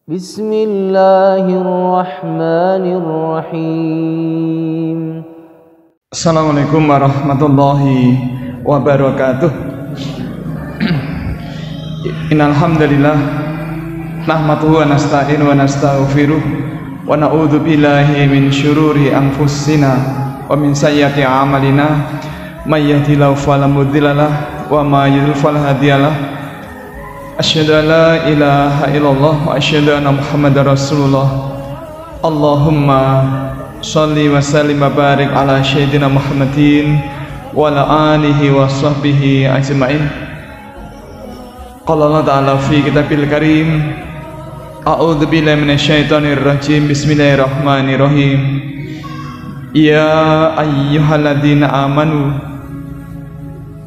Bismillahirrahmanirrahim. Assalamualaikum warahmatullahi wabarakatuh. Innal hamdalillah nahmaduhu wa nasta'inu wa nastaghfiruh wa na'udzu billahi min syururi anfusina wa min sayyiati a'malina may yahdihillahu fala mudhillalah wa may yudhlil fala hadiyalah. Asyhadu an la ilaha illallah wa asyhadu anna Muhammadar Rasulullah. Allahumma sholli wa sallim wa barik ala sayyidina Muhammadin wa ala alihi wa sahbihi ajma'in. Qala Allah ta'ala fi kitabil karim, a'udzu billahi minasyaitonir rajim. Bismillahirrahmanirrahim. Ya ayyuhalladzina amanu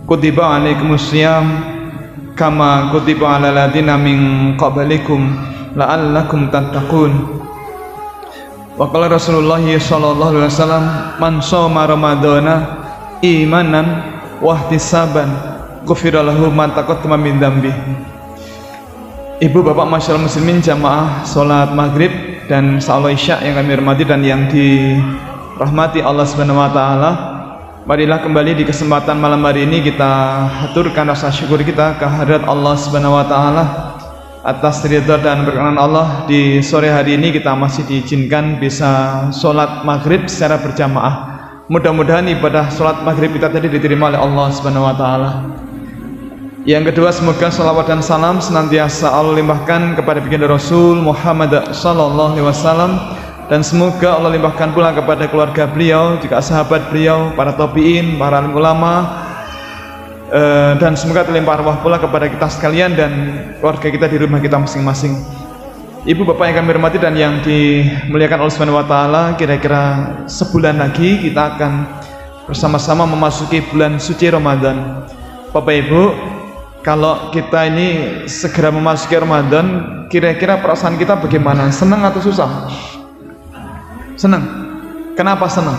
kutiba alaikumusiyam kama kutiba alal ladzina min qablikum la'allakum tattaqun. Wa qala Rasulullah sallallahu alaihi wasallam, man shoma ramadhana imanan wa ihtisaban ghufira lahu ma taqaddama min dzambi. Ibu bapak masyaallah muslimin jamaah salat maghrib dan salat isya yang kami hormati dan yang dirahmati Allah Subhanahu wa taala, marilah kembali di kesempatan malam hari ini kita haturkan rasa syukur kita kehadirat Allah Subhanahu wa taala atas ridha dan berkenan Allah. Di sore hari ini kita masih diizinkan bisa sholat maghrib secara berjamaah. Mudah-mudahan ibadah sholat maghrib kita tadi diterima oleh Allah Subhanahu wa taala. Yang kedua, semoga salawat dan salam senantiasa Allah limpahkan kepada baginda Rasul Muhammad sallallahu alaihi wasallam, dan semoga Allah limpahkan pula kepada keluarga beliau, juga sahabat beliau, para tabi'in, para ulama, dan semoga terlimpah arwah pula kepada kita sekalian dan keluarga kita di rumah kita masing-masing. Ibu bapak yang kami hormati dan yang dimuliakan Allah Subhanahu wa taala, kira-kira sebulan lagi kita akan bersama-sama memasuki bulan suci Ramadan. Bapak Ibu, kalau kita ini segera memasuki Ramadan, kira-kira perasaan kita bagaimana? Senang atau susah? Senang. Kenapa senang?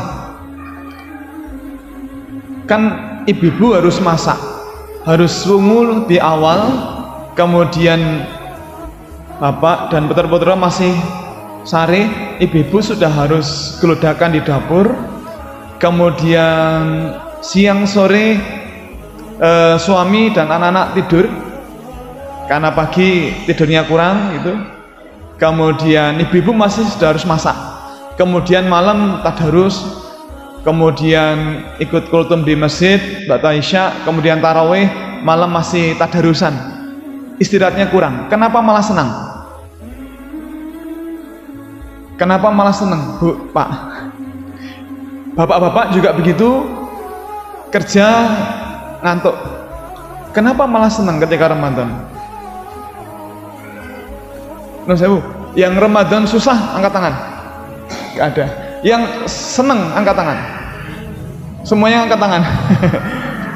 Kan ibu-ibu harus masak, harus sungguh di awal, kemudian bapak dan putra-putra masih sare, ibu-ibu sudah harus geludakan di dapur, kemudian siang sore suami dan anak-anak tidur karena pagi tidurnya kurang gitu. Kemudian ibu-ibu masih sudah harus masak. Kemudian malam tadarus, kemudian ikut kultum di masjid, ba'da isya, kemudian tarawih, malam masih tadarusan. Istirahatnya kurang. Kenapa malah senang? Kenapa malah senang, Bu, Pak? Bapak-bapak juga begitu, kerja ngantuk. Kenapa malah senang ketika Ramadan? Nah, Bu, yang Ramadan susah angkat tangan. Gak ada. Yang seneng angkat tangan. Semuanya angkat tangan.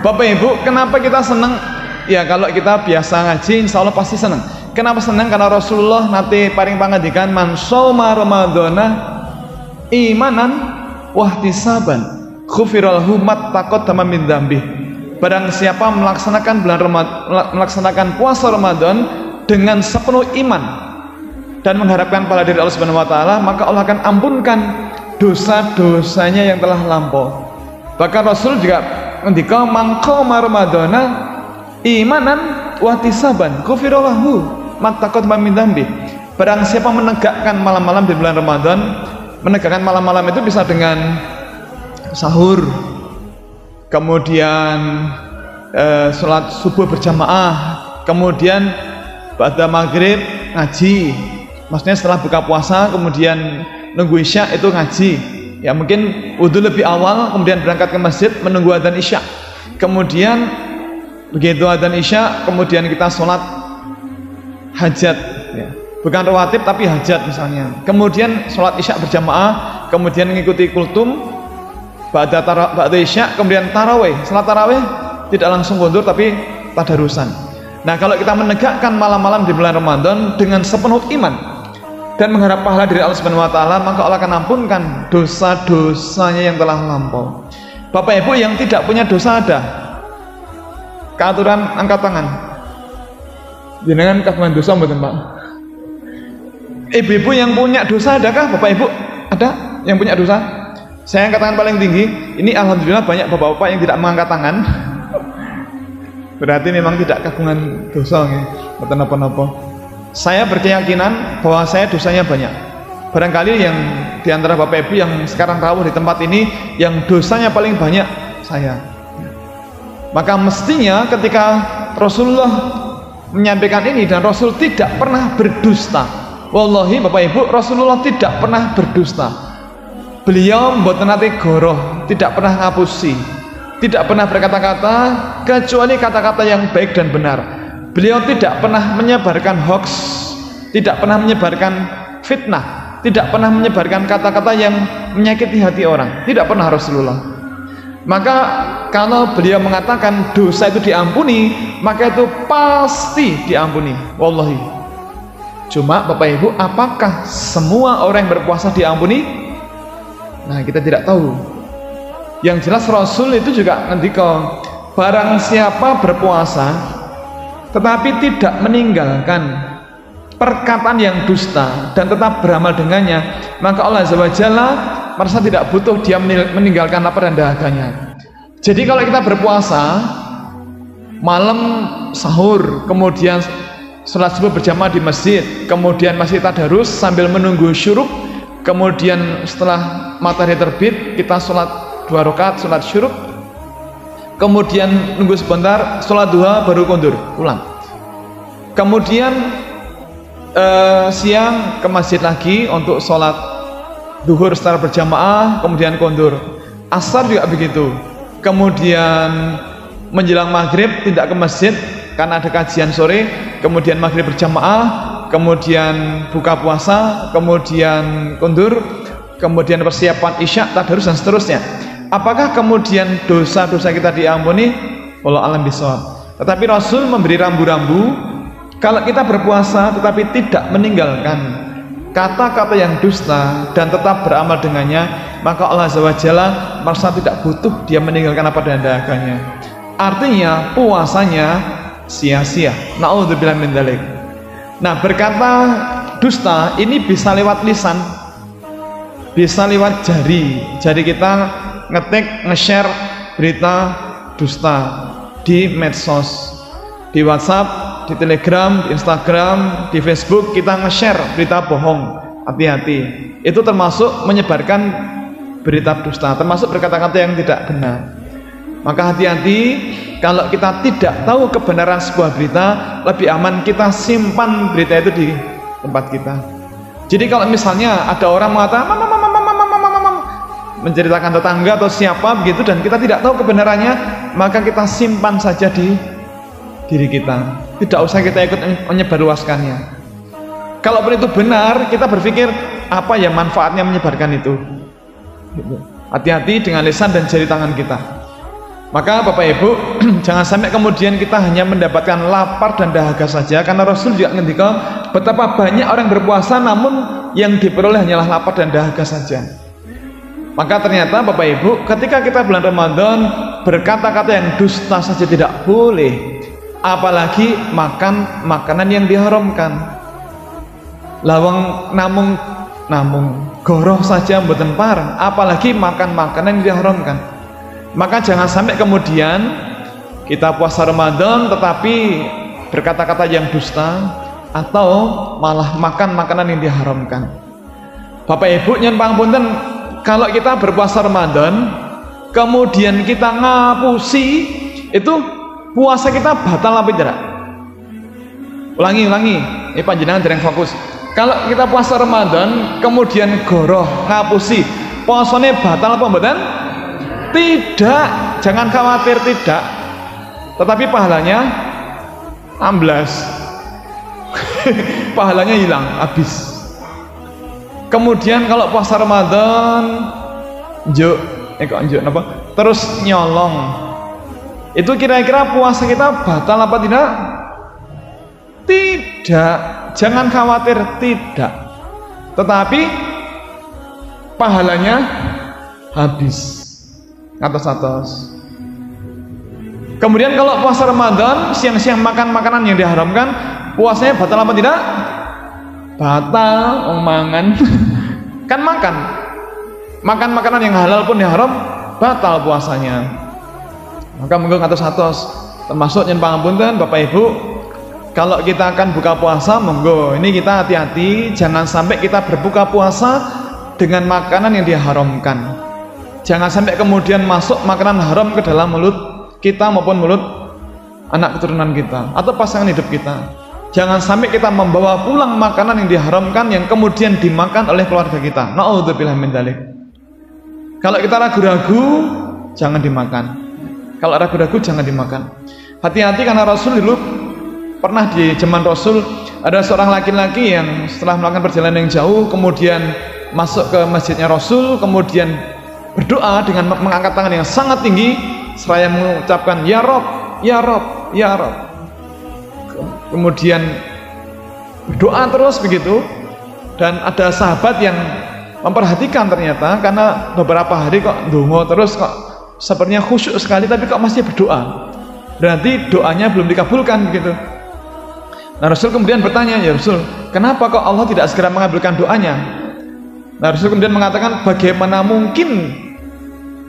Bapak Ibu, kenapa kita seneng? Ya kalau kita biasa ngaji, insya Allah pasti seneng. Kenapa seneng? Karena Rasulullah nanti paring pangandikan, man shoma ramadhana imanan wahtisaban ghufira lahu ma taqaddama min dzambi. Barang siapa melaksanakan melaksanakan puasa Ramadan dengan sepenuh iman dan mengharapkan pahala dari Allah Subhanahu wa taala, maka Allah akan ampunkan dosa-dosanya yang telah lampau. Bahkan Rasul juga ngendika, man qama ramadhana imanan wa ihtisaban ghufira lahu ma taqaddama min dzambi. Barang siapa menegakkan malam-malam di bulan Ramadan, menegakkan malam-malam itu bisa dengan sahur, kemudian sholat subuh berjamaah, kemudian ba'da maghrib ngaji. Maksudnya setelah buka puasa kemudian nunggu isya itu ngaji. Ya mungkin wudhu lebih awal, kemudian berangkat ke masjid menunggu adzan isya. Kemudian begitu adzan isya, kemudian kita sholat hajat, ya. Bukan rawatib tapi hajat misalnya. Kemudian sholat isya berjamaah, kemudian mengikuti kultum, ba'da isya, kemudian tarawih. Salat tarawih tidak langsung mundur tapi tadarusan. Nah kalau kita menegakkan malam-malam di bulan Ramadan dengan sepenuh iman dan mengharap pahala dari Allah Subhanahu wa taala, maka Allah akan ampunkan dosa-dosanya yang telah lampau. Bapak Ibu yang tidak punya dosa ada? Keaturan angkat tangan. Jenengan kagungan dosa mboten, Pak? Ibu-ibu yang punya dosa adakah? Bapak Ibu ada yang punya dosa? Saya angkat tangan paling tinggi. Ini alhamdulillah banyak bapak-bapak yang tidak mengangkat tangan. Berarti memang tidak kagungan dosa nih. Betul napa-napa. Saya berkeyakinan bahwa saya dosanya banyak. Barangkali yang diantara bapak ibu yang sekarang rawuh di tempat ini yang dosanya paling banyak saya. Maka mestinya ketika Rasulullah menyampaikan ini, dan Rasul tidak pernah berdusta. Wallahi bapak ibu, Rasulullah tidak pernah berdusta. Beliau mboten nate goroh, tidak pernah ngapusi, tidak pernah berkata-kata kecuali kata-kata yang baik dan benar. Beliau tidak pernah menyebarkan hoax, tidak pernah menyebarkan fitnah, tidak pernah menyebarkan kata-kata yang menyakiti hati orang. Tidak pernah Rasulullah. Maka kalau beliau mengatakan dosa itu diampuni, maka itu pasti diampuni. Wallahi. Cuma Bapak Ibu, apakah semua orang yang berpuasa diampuni? Nah, kita tidak tahu. Yang jelas Rasul itu juga ngendika, barang siapa berpuasa tetapi tidak meninggalkan perkataan yang dusta dan tetap beramal dengannya, maka Allah Azza wa Jalla merasa tidak butuh dia meninggalkan lapar dan dahaganya. Jadi kalau kita berpuasa malam sahur, kemudian sholat subuh berjamaah di masjid, kemudian masih tadarus sambil menunggu syuruk, kemudian setelah matahari terbit kita sholat 2 rakaat sholat syuruk, kemudian nunggu sebentar sholat duha baru kondur pulang, kemudian siang ke masjid lagi untuk sholat duhur secara berjamaah, kemudian kondur. Asar juga begitu, kemudian menjelang maghrib tidak ke masjid karena ada kajian sore, kemudian maghrib berjamaah, kemudian buka puasa, kemudian kondur, kemudian persiapan isya, tadarus dan seterusnya. Apakah kemudian dosa-dosa kita diampuni? Wallahu a'lam bishawab. Tetapi Rasul memberi rambu-rambu, kalau kita berpuasa tetapi tidak meninggalkan kata-kata yang dusta dan tetap beramal dengannya, maka Allah Azza wa Jalla merasa tidak butuh dia meninggalkan apa dan dahaganya. Artinya puasanya sia-sia. Na'udzubillah min dzalik. Nah, berkata dusta ini bisa lewat lisan, bisa lewat jari. Jadi kita ngetik, nge-share berita dusta di medsos, di WhatsApp, di Telegram, di Instagram, di Facebook, kita nge-share berita bohong. Hati-hati. Itu termasuk menyebarkan berita dusta, termasuk berkata-kata yang tidak benar. Maka hati-hati, kalau kita tidak tahu kebenaran sebuah berita, lebih aman kita simpan berita itu di tempat kita. Jadi kalau misalnya ada orang mengatakan menceritakan tetangga atau siapa begitu dan kita tidak tahu kebenarannya, maka kita simpan saja di diri kita. Tidak usah kita ikut menyebarluaskannya. Kalaupun itu benar, kita berpikir apa ya manfaatnya menyebarkan itu. Hati-hati dengan lisan dan jari tangan kita. Maka Bapak Ibu, jangan sampai kemudian kita hanya mendapatkan lapar dan dahaga saja, karena Rasul juga ngendika betapa banyak orang berpuasa namun yang diperoleh hanyalah lapar dan dahaga saja. Maka ternyata Bapak Ibu, ketika kita bulan Ramadan berkata-kata yang dusta saja tidak boleh, apalagi makan makanan yang diharamkan. Lawang namung goroh saja mboten pareng, apalagi makan makanan yang diharamkan. Maka jangan sampai kemudian kita puasa Ramadan tetapi berkata-kata yang dusta atau malah makan makanan yang diharamkan. Bapak Ibu nyuwun pangapunten, kalau kita berpuasa Ramadan kemudian kita ngapusi, itu puasa kita batal apa tidak? Ulangi, ini panjenengan dereng fokus. Kalau kita puasa Ramadan kemudian goroh ngapusi, puasanya batal apa mboten? Tidak, jangan khawatir, tidak. Tetapi pahalanya amblas. Pahalanya hilang, habis. Kemudian kalau puasa Ramadan apa? Terus nyolong. Itu kira-kira puasa kita batal apa tidak? Tidak. Jangan khawatir, tidak. Tetapi pahalanya habis. Atas. Kemudian kalau puasa Ramadan siang-siang makan makanan yang diharamkan, puasanya batal apa tidak? batal mangan. Kan makan makanan yang halal pun yang haram batal puasanya. Maka monggo ngatos-atos termasuk yen pangapunten Bapak Ibu, kalau kita akan buka puasa monggo ini kita hati-hati, jangan sampai kita berbuka puasa dengan makanan yang diharamkan. Jangan sampai kemudian masuk makanan haram ke dalam mulut kita maupun mulut anak keturunan kita atau pasangan hidup kita. Jangan sampai kita membawa pulang makanan yang diharamkan yang kemudian dimakan oleh keluarga kita. Na'udzubillah min dzalik. Kalau kita ragu-ragu, jangan dimakan. Kalau ragu-ragu, jangan dimakan. Hati-hati karena Rasul dulu pernah di zaman Rasul ada seorang laki-laki yang setelah melakukan perjalanan yang jauh kemudian masuk ke masjidnya Rasul, kemudian berdoa dengan mengangkat tangan yang sangat tinggi seraya mengucapkan ya Rob, ya Rob, ya Rob. Kemudian berdoa terus begitu, dan ada sahabat yang memperhatikan ternyata karena beberapa hari kok ndonga terus kok sepertinya khusyuk sekali tapi kok masih berdoa, berarti doanya belum dikabulkan begitu. Nah Rasul kemudian bertanya, ya Rasul, kenapa kok Allah tidak segera mengabulkan doanya? Nah Rasul kemudian mengatakan, bagaimana mungkin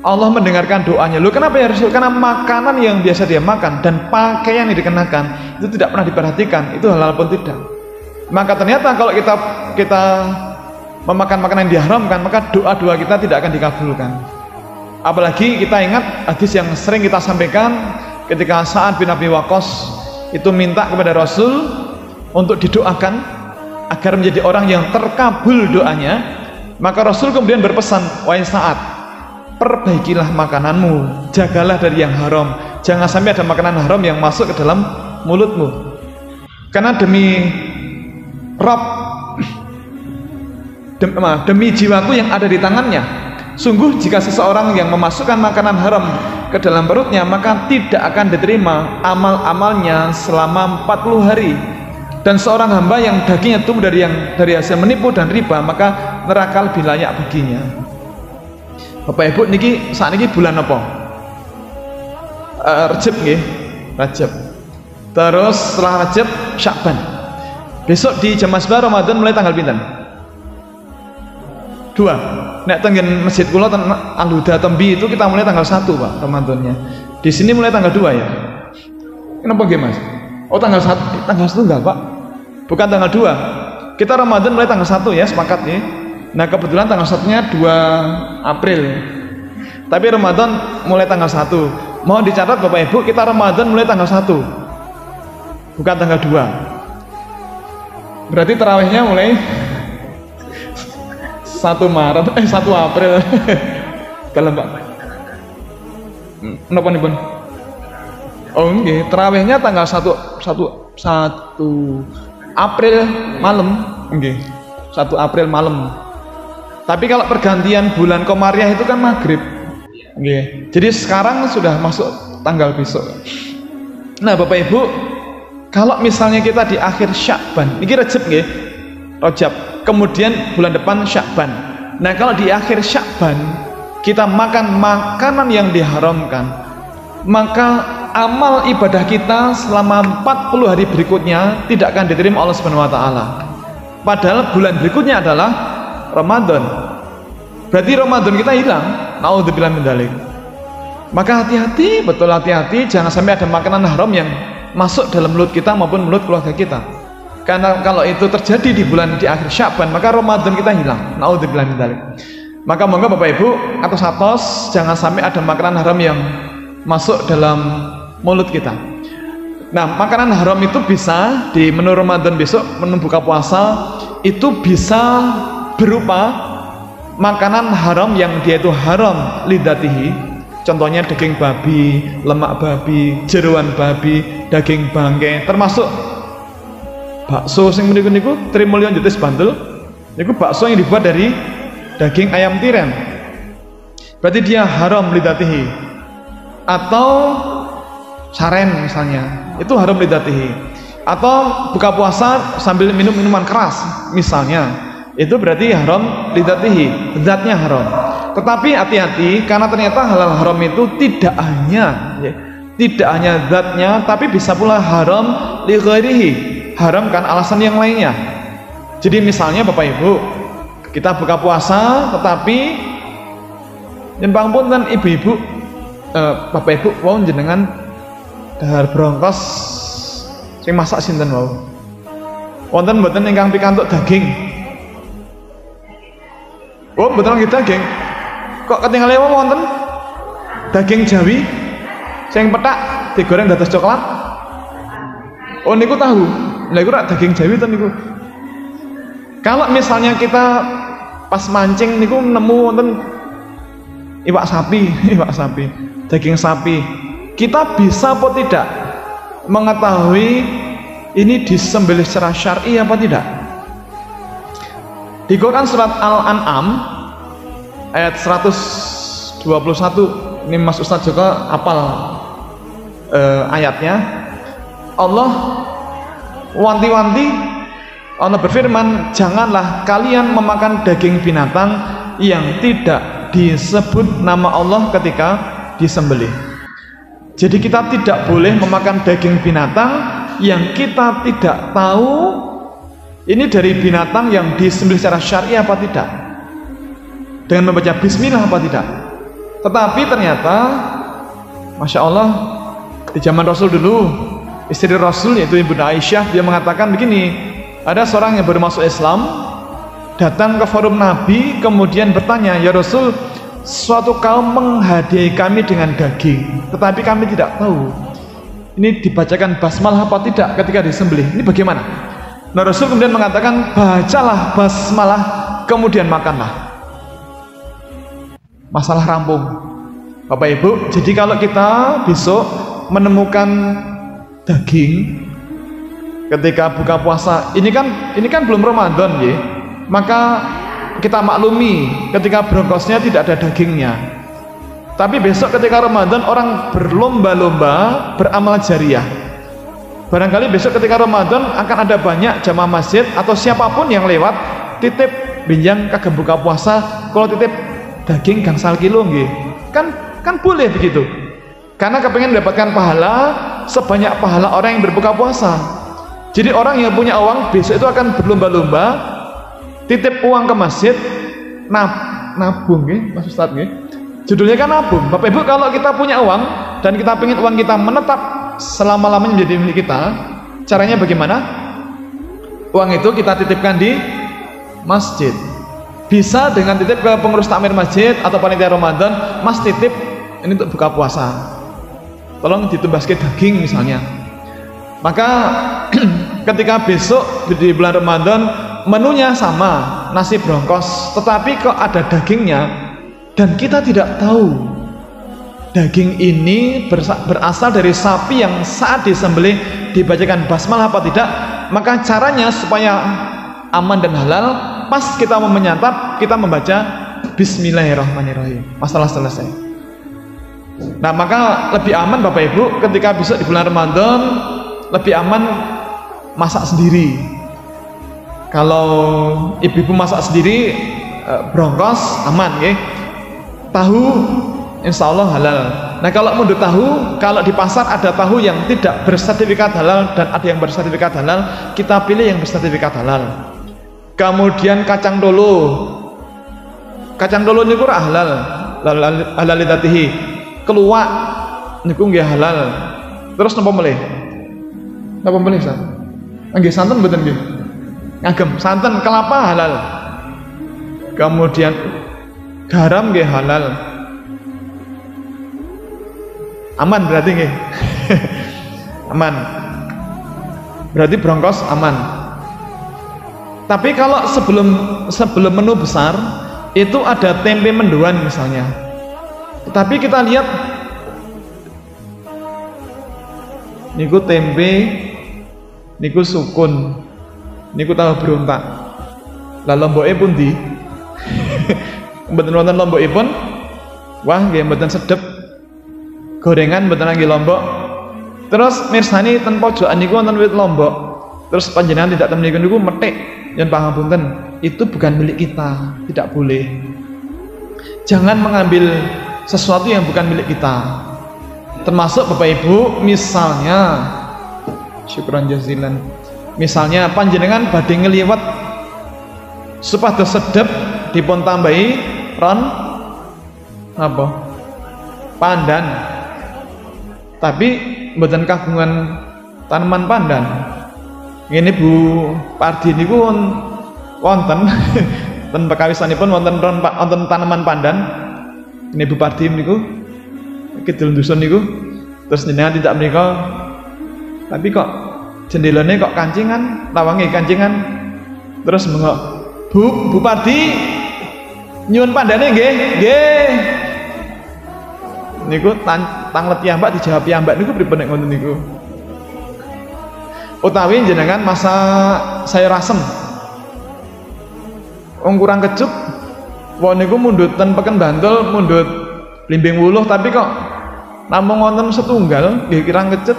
Allah mendengarkan doanya? Loh kenapa ya Rasul? Karena makanan yang biasa dia makan dan pakaian yang dikenakan itu tidak pernah diperhatikan, itu halal pun tidak. Maka ternyata kalau kita memakan makanan yang diharamkan, maka doa-doa kita tidak akan dikabulkan. Apalagi kita ingat hadis yang sering kita sampaikan ketika Sa'ad bin Abi Waqqas itu minta kepada Rasul untuk didoakan agar menjadi orang yang terkabul doanya. Maka Rasul kemudian berpesan, wahai Sa'ad, perbaikilah makananmu, jagalah dari yang haram, jangan sampai ada makanan haram yang masuk ke dalam mulutmu, karena demi Rabb, demi jiwaku yang ada di tangannya, sungguh jika seseorang yang memasukkan makanan haram ke dalam perutnya maka tidak akan diterima amal-amalnya selama 40 hari. Dan seorang hamba yang dagingnya tumbuh dari hasil menipu dan riba, maka neraka lebih layak baginya. Bapak Ibu niki saat ini bulan apa? Rajab nggih, Rajab. Terus setelah Rajab Sya'ban. Besok di Jam Masbah Ramadan mulai tanggal pinten? 2. Nek tengen masjid kula Al-Huda Tembi itu kita mulai tanggal 1 Pak Ramadannya. Di sini mulai tanggal 2 ya. Kenapa nggih Mas? Oh tanggal 1, tanggal 1 enggak Pak? Bukan tanggal 2. Kita Ramadan mulai tanggal 1 ya, sepakat ya. Nah kebetulan tanggal 1-nya 2 April. Tapi Ramadan mulai tanggal 1. Mohon dicatat Bapak Ibu, kita Ramadan mulai tanggal 1. Bukan tanggal 2. Berarti tarawihnya mulai 1 April. Kalau Pak. Napa nipun? Oh nggih, tarawihnya tanggal 1 April malam, nggih. 1 April malam. Tapi kalau pergantian bulan Komariah itu kan maghrib, nggih. Jadi sekarang sudah masuk tanggal besok. Nah Bapak Ibu, kalau misalnya kita di akhir Sya'ban, ini Rajab nggih, Rajab, kemudian bulan depan Sya'ban. Nah kalau di akhir Sya'ban kita makan makanan yang diharamkan, maka amal ibadah kita selama 40 hari berikutnya tidak akan diterima Allah Subhanahu wa taala. Padahal bulan berikutnya adalah Ramadan. Berarti Ramadan kita hilang. Naudzubillah min dzalik. Maka hati-hati, betul hati-hati, jangan sampai ada makanan haram yang masuk dalam mulut kita maupun mulut keluarga kita. Karena kalau itu terjadi di akhir Sya'ban, maka Ramadan kita hilang. Naudzubillah min dzalik. Maka monggo Bapak Ibu, atos-atos jangan sampai ada makanan haram yang masuk dalam mulut kita. Nah, makanan haram itu bisa di menu Ramadan besok, menu buka puasa itu bisa berupa makanan haram yang dia itu haram lidatihi. Contohnya daging babi, lemak babi, jeroan babi, daging bangkai, termasuk bakso sing meniku Trimulyon Jutis Bantul. Niku bakso yang dibuat dari daging ayam tiren. Berarti dia haram lidatihi. Atau saren misalnya, itu haram lidatihi. Atau buka puasa sambil minum minuman keras misalnya, itu berarti haram lidatihi, zatnya haram. Tetapi hati-hati, karena ternyata halal haram itu tidak hanya zatnya, tapi bisa pula haram li ghairihi, haram kan alasan yang lainnya. Jadi misalnya Bapak Ibu, kita buka puasa tetapi nyembang punten ibu-ibu, Bapak Ibu wau jenengan dahar brongkos sing masak sinten wau. Wonten mboten ingkang pikantuk daging? Oh, mboten nggih daging. Kok ketinggalan wonten daging Jawi sing petak digoreng dados coklat? Oh niku tahu. Lha iku rak daging Jawi to niku. Kalau misalnya kita pas mancing niku nemu wonten iwak sapi, daging sapi, kita bisa apa tidak mengetahui ini disembelih secara syar'i apa tidak? Di Quran surat Al-An'am ayat 121, ini Mas Ustadz juga hafal ayatnya. Allah wanti-wanti, Allah berfirman, janganlah kalian memakan daging binatang yang tidak disebut nama Allah ketika disembelih. Jadi kita tidak boleh memakan daging binatang yang kita tidak tahu ini dari binatang yang disembelih secara syar'i apa tidak, dengan membaca bismillah apa tidak. Tetapi ternyata Masya Allah, di zaman Rasul dulu, istri Rasul yaitu Ibu Aisyah, dia mengatakan begini, ada seorang yang baru masuk Islam datang ke forum Nabi, kemudian bertanya, ya Rasul, suatu kaum menghadiahi kami dengan daging, tetapi kami tidak tahu ini dibacakan basmalah apa tidak ketika disembelih, ini bagaimana? Nah Rasul kemudian mengatakan, bacalah basmalah kemudian makanlah. Masalah rampung Bapak Ibu. Jadi kalau kita besok menemukan daging ketika buka puasa, ini kan belum Ramadan ya, maka kita maklumi ketika brongkosnya tidak ada dagingnya. Tapi besok ketika Ramadan orang berlomba-lomba beramal jariah. Barangkali besok ketika Ramadan akan ada banyak jamaah masjid atau siapapun yang lewat titip binjang kagem buka puasa, kalau titip daging gangsal kilo nggih. Kan boleh begitu. Karena kepengen mendapatkan pahala sebanyak pahala orang yang berbuka puasa. Jadi orang yang punya uang besok itu akan berlomba-lomba titip uang ke masjid, nabung nggih, Mas Ustadz nggih. Judulnya kan nabung. Bapak Ibu, kalau kita punya uang dan kita ingin uang kita menetap selama-lamanya menjadi milik kita, caranya bagaimana? Uang itu kita titipkan di masjid. Bisa dengan titip ke pengurus takmir masjid atau panitia Ramadan, Mas titip ini untuk buka puasa, tolong ditumbaskan daging misalnya. Maka ketika besok di bulan Ramadan menunya sama, nasi brongkos, tetapi kok ada dagingnya dan kita tidak tahu daging ini berasal dari sapi yang saat disembelih dibacakan basmalah apa tidak, maka caranya supaya aman dan halal, pas kita mau menyantap kita membaca Bismillahirrahmanirrahim, masalah selesai. Nah maka lebih aman Bapak Ibu ketika besok di bulan Ramadan, lebih aman masak sendiri. Kalau ibu-ibu masak sendiri brongkos aman ya. Tahu insya Allah halal. Nah kalau mundur tahu, kalau di pasar ada tahu yang tidak bersertifikat halal dan ada yang bersertifikat halal, kita pilih yang bersertifikat halal. Kemudian kacang dolo ini kurang halal, halalitatihi. Keluak niku nggih halal. Terus napa melih? Napa melih San? Nggih santen mboten nggih? Ngagem santen kelapa halal. Kemudian garam nggih halal. Aman berarti nggih. Aman. Berarti brongkos aman. Tapi kalau sebelum menu besar itu ada tempe mendoan misalnya. Tetapi kita lihat niku tempe, niku sukun, niku tahu berontak. Lah lomboke pundi? Mboten wonten lombokipun. Wah, nggih mboten sedep. Gorengan mboten nggih lombok. Terus mirsani ten pojokan niku wonten wit lombok. Terus panjenengan tidak temeni niku methik, yen pangapunten, itu bukan milik kita, tidak boleh. Jangan mengambil sesuatu yang bukan milik kita. Termasuk Bapak Ibu, misalnya syukran jazilan. Misalnya panjenengan badhe ngliwet supados sedep dipun tambahi ron apa pandan, tapi mboten kagungan tanaman pandan. Ini Bu Pardi niku wonten ten pekawisanipun wonten tanaman pandan. Ini Bu Pardi niku kidul dusun niku, terus jenengan tidak menika, tapi kok jendelane kok kancingan, lawange kancingan. Terus mengok, Bu Pardi nyuwun pandane nggih, nggih. Niku tanglet piyambak dijawab piyambak niku pripun nek ngoten niku. Utawi jenengan masak sayur asem. Wong kurang kecup, wong niku mundhut ten Peken Bantul, mundhut Blimbing Wuluh, tapi kok namung wonten setunggal nggih kirang kecut.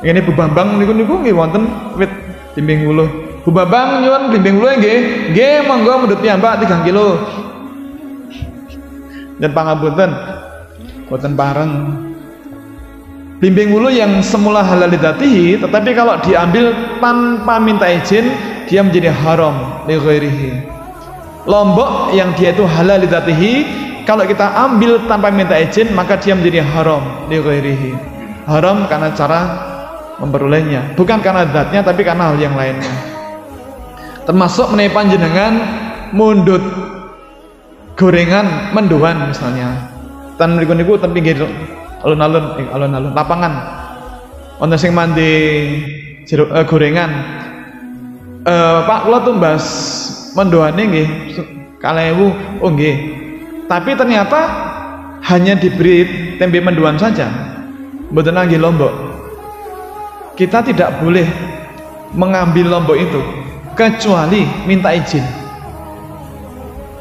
Ini Bu Bambang niku nggih wonten wit Blimbing Wuluh. Bu Bambang nyuwun Blimbing Wuluh nggih. Nggih, monggo mundhut piyambak 3 kilo. Dan pangapunten boten pareng. Blimbing Wuluh yang semula halal lidzatihi, tetapi kalau diambil tanpa minta izin dia menjadi haram li ghairihi. Lombok yang dia itu halal lidzatihi, kalau kita ambil tanpa minta izin maka dia menjadi haram li ghairihi. Haram karena cara memperolehnya, bukan karena zatnya tapi karena hal yang lainnya. Termasuk menawi panjenengan mundhut gorengan mendoan misalnya. Tan mriku niku ten pinggir alun-alun lapangan wonten sing mandi gorengan. Pak kula tumbas mendoane nggih 2.000. Oh nggih. Tapi ternyata hanya diberi tempe mendoan saja. Mboten nggih lombok. Kita tidak boleh mengambil lombok itu kecuali minta izin.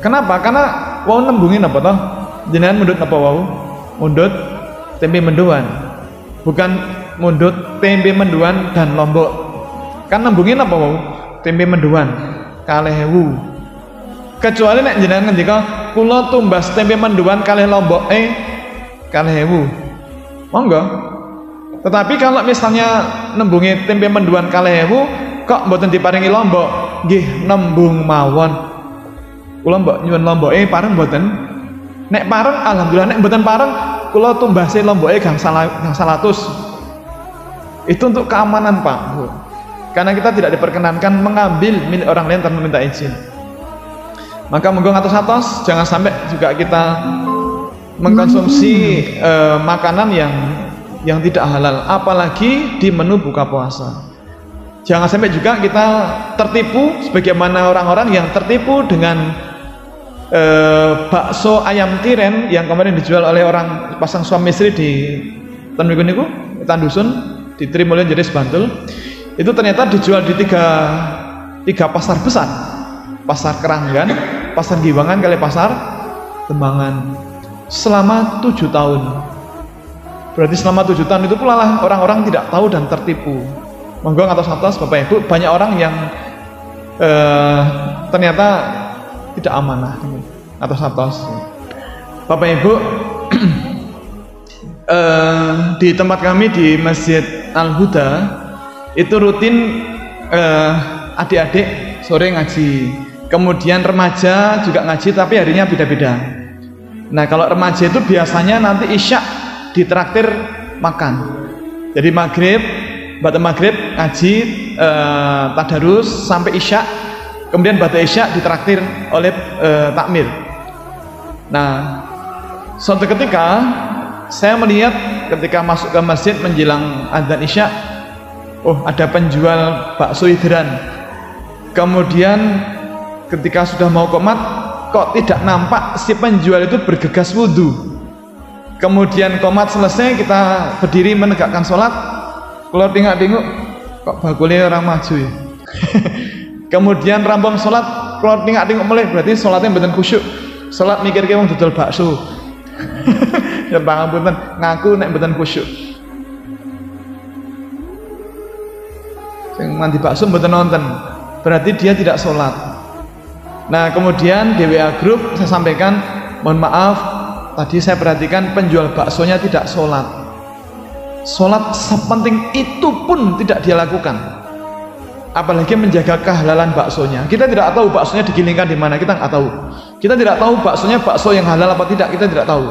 Kenapa? Karena wau nembungin apa toh? Jenengan mundhut apa wau? Mundhut tempe mendoan, bukan mundhut tempe mendoan dan lombok. Kan nembungin apa wau? Tempe mendoan 2.000. Kecuali nek jenengan ngendika kula tumbas tempe mendoan 2 lombok 2.000. Monggo. Tetapi kalau misalnya nembungi tempe mendoan 2.000 kok mboten diparingi lombok, nggih nembung mawon. Kula mbok nyuwun lomboke pareng mboten? Nek pareng alhamdulillah, nek mboten pareng kula tumbase lomboke gangsal 100. Itu untuk keamanan Pak Bu. Karena kita tidak diperkenankan mengambil milik orang lain tanpa minta izin. Maka monggo ngatos-atos jangan sampai juga kita mengkonsumsi makanan yang tidak halal, apalagi di menu buka puasa. Jangan sampai juga kita tertipu sebagaimana orang-orang yang tertipu dengan bakso ayam tiren yang kemarin dijual oleh orang pasang suami istri di Tanwiku niku, Tandusun, di Trimulyo Jeris Bantul. Itu ternyata dijual di tiga pasar besar, pasar Keranggan, pasar Giwangan, kali pasar Tembangan, selama 7 tahun. Berarti selama 7 tahun itu pula lah orang-orang tidak tahu dan tertipu. Monggo ngatos-atos Bapak Ibu, banyak orang yang ternyata tidak amanah. Atos-atos Bapak Ibu, di tempat kami di Masjid Al-Huda itu rutin adik-adik sore ngaji, kemudian remaja juga ngaji tapi harinya beda-beda. Nah kalau remaja itu biasanya nanti isya ditraktir makan, jadi maghrib, ba'da maghrib ngaji tadarus sampai isya, kemudian ba'da isya ditraktir oleh takmir. Nah suatu ketika saya melihat ketika masuk ke masjid menjelang adzan isya, oh ada penjual bakso hidran. Kemudian ketika sudah mau qomat, kok tidak nampak si penjual itu bergegas wudhu. Kemudian qomat selesai, kita berdiri menegakkan sholat. Kalau tengok-tengok kok bakulnya orang maju ya. Kemudian rampung sholat, kalau tengok-tengok mulai berarti sholatnya betul khusyuk. Sholat mikir-mikir wong dodol bakso. Ya pangapunten, ngaku nek betul khusyuk. Yang mandi bakso betul nonton, berarti dia tidak sholat. Nah kemudian di WA grup saya sampaikan, mohon maaf tadi saya perhatikan penjual baksonya tidak sholat. Sholat sepenting itu pun tidak dia lakukan. apalagi menjaga kehalalan baksonya. Kita tidak tahu baksonya digilingkan di mana, kita nggak tahu. Kita tidak tahu baksonya bakso yang halal apa tidak, kita tidak tahu.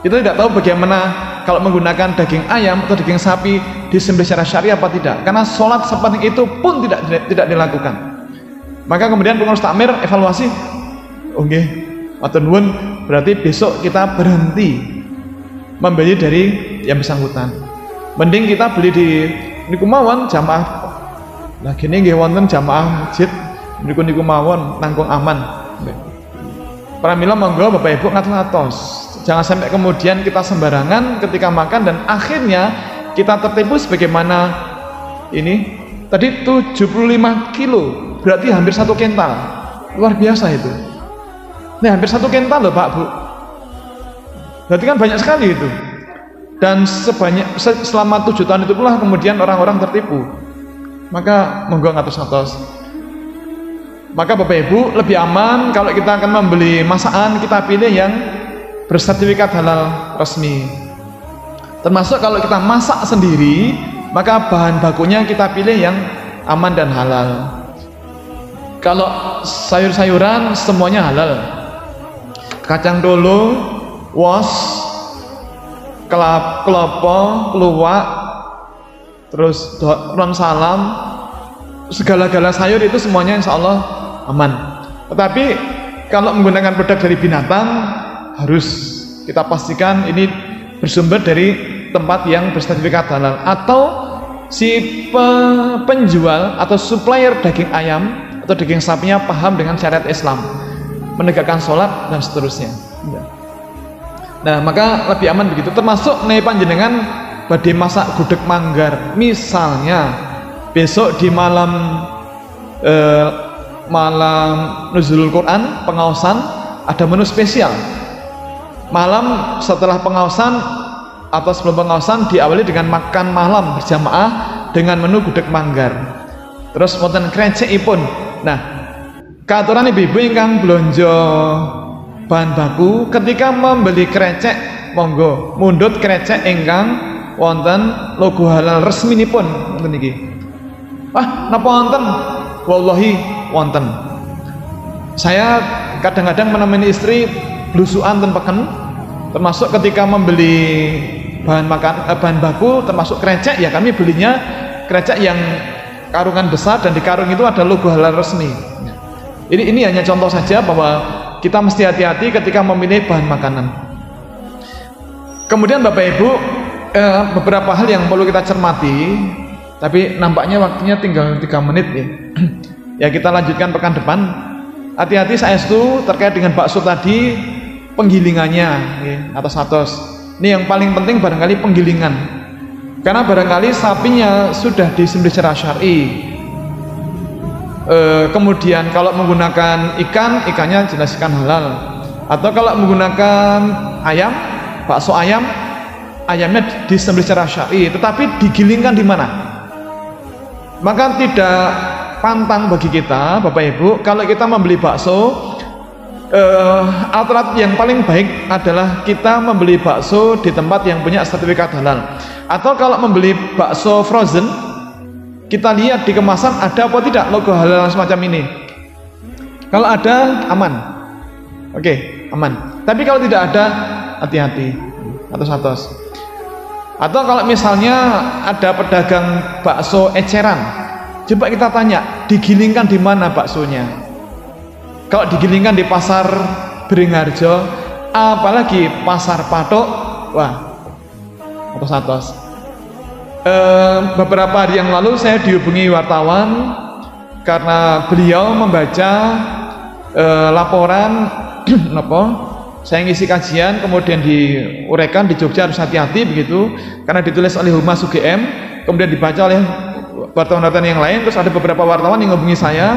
Kita tidak tahu bagaimana kalau menggunakan daging ayam atau daging sapi disembelih secara syariah apa tidak. Karena sholat sepenting itu pun tidak dilakukan. Maka kemudian pengurus takmir evaluasi, oke, matur nuwun, berarti besok kita berhenti membeli dari yang bersangkutan. Mending kita beli di niku mawon jamaah. Lah gini nggih wonten jamaah masjid niku mawon nanggung aman. Pramila monggo Bapak Ibu ngatos-ngatos. Jangan sampai kemudian kita sembarangan ketika makan dan akhirnya kita tertipu sebagaimana ini tadi 75 kilo, berarti hampir 1 kental. Luar biasa itu. Ini hampir 1 kental loh Pak Bu. Berarti kan banyak sekali itu. Dan selama 7 tahun itu pula kemudian orang-orang tertipu. Maka monggo ngatos-ngatos. Maka Bapak Ibu lebih aman kalau kita akan membeli masakan, kita pilih yang bersertifikat halal resmi. Termasuk kalau kita masak sendiri, maka bahan bakunya kita pilih yang aman dan halal. Kalau sayur-sayuran semuanya halal. Kacang dolo, wos, kelapa, keluak, terus ron salam, segala-gala sayur itu semuanya insya Allah aman. Tetapi kalau menggunakan produk dari binatang, harus kita pastikan ini bersumber dari tempat yang bersertifikat halal, atau si penjual atau supplier daging ayam atau daging sapinya paham dengan syariat Islam, menegakkan sholat dan seterusnya. Nah, maka lebih aman begitu. Termasuk nih panjenengan badhe masak gudeg manggar, misalnya besok di malam nuzulul Quran, pengaosan, ada menu spesial. Malam setelah pengaosan atau sebelum pengaosan diawali dengan makan malam berjamaah dengan menu gudeg manggar. Terus wonten krecekipun. Nah, kaaturan ibu-ibu ingkang blonjo bahan baku ketika membeli krecek, monggo mundhut krecek ingkang wonten logo halal resminipun ngoten niki. Wah, napa wonten? Wallahi wonten. Saya kadang-kadang menemani istri blusukan ten peken, termasuk ketika membeli bahan baku termasuk krecek, ya kami belinya krecek yang karungan besar dan di karung itu ada logo halal resmi. Ini hanya contoh saja bahwa kita mesti hati-hati ketika memilih bahan makanan. Kemudian Bapak Ibu, beberapa hal yang perlu kita cermati, tapi nampaknya waktunya tinggal 3 menit ya. Ya kita lanjutkan pekan depan. Hati-hati saestu terkait dengan bakso tadi, penggilingannya ya, atos-atos. Ini yang paling penting barangkali penggilingan. Karena barangkali sapinya sudah disembelih secara syar'i. Kemudian kalau menggunakan ikannya jelas ikan halal. Atau kalau menggunakan ayam, bakso ayamnya disembelih secara syar'i, tetapi digilingkan di mana? Maka tidak pantang bagi kita, Bapak Ibu, kalau kita membeli bakso, alternatif yang paling baik adalah kita membeli bakso di tempat yang punya sertifikat halal. Atau kalau membeli bakso frozen, kita lihat di kemasan ada apa tidak logo halal semacam ini. Kalau ada, aman. Oke, aman. Tapi kalau tidak ada, hati-hati, atos-atos. Atau kalau misalnya ada pedagang bakso eceran, coba kita tanya, digilingkan di mana baksonya? Kalau digilingkan di pasar Beringharjo, apalagi pasar Patok, wah, atos-atos. Beberapa hari yang lalu saya dihubungi wartawan karena beliau membaca laporan saya ngisi kajian, kemudian diuraikan di Jogja harus hati-hati begitu, karena ditulis oleh Humas UGM, kemudian dibaca oleh wartawan-wartawan yang lain. Terus ada beberapa wartawan yang menghubungi saya,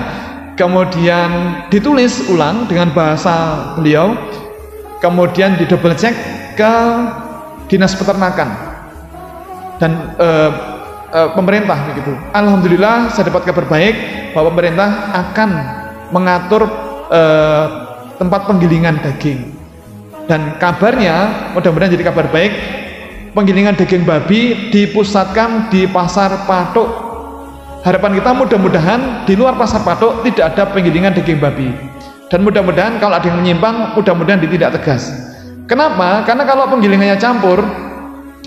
kemudian ditulis ulang dengan bahasa beliau, kemudian di double check ke Dinas Peternakan dan pemerintah begitu. Alhamdulillah saya dapat kabar baik bahwa pemerintah akan mengatur tempat penggilingan daging, dan kabarnya mudah-mudahan jadi kabar baik, penggilingan daging babi dipusatkan di pasar Patok harapan kita mudah-mudahan di luar pasar patok tidak ada penggilingan daging babi, dan mudah-mudahan kalau ada yang menyimpang mudah-mudahan ditindak tegas. Kenapa? Karena kalau penggilingannya campur,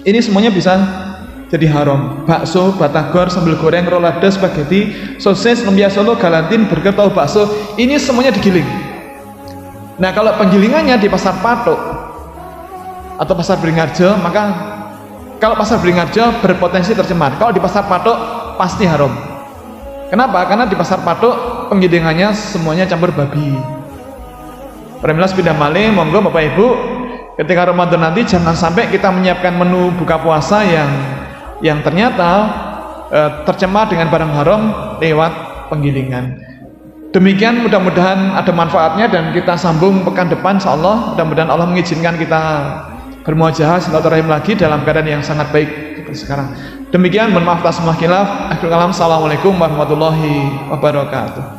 ini semuanya bisa jadi haram. Bakso, batagor, sambal goreng, rolade, spaghetti, sosis, lumpia Solo, galantin, burger, tahu bakso, ini semuanya digiling. Nah, kalau penggilingannya di pasar patok atau pasar Beringharjo, maka kalau pasar Beringharjo berpotensi tercemar. Kalau di pasar patok pasti haram. Kenapa? Karena di pasar patok penggilingannya semuanya campur babi. Pramila sepeda malih, monggo Bapak Ibu, ketika Ramadan nanti jangan sampai kita menyiapkan menu buka puasa yang ternyata tercemar dengan barang haram lewat penggilingan. Demikian, mudah-mudahan ada manfaatnya dan kita sambung pekan depan insyaallah. Mudah-mudahan Allah mengizinkan kita bermuajahah silaturahim lagi dalam keadaan yang sangat baik seperti sekarang. Demikian, mohon maaf atas semua khilaf. Akhirul kalam, assalamualaikum warahmatullahi wabarakatuh.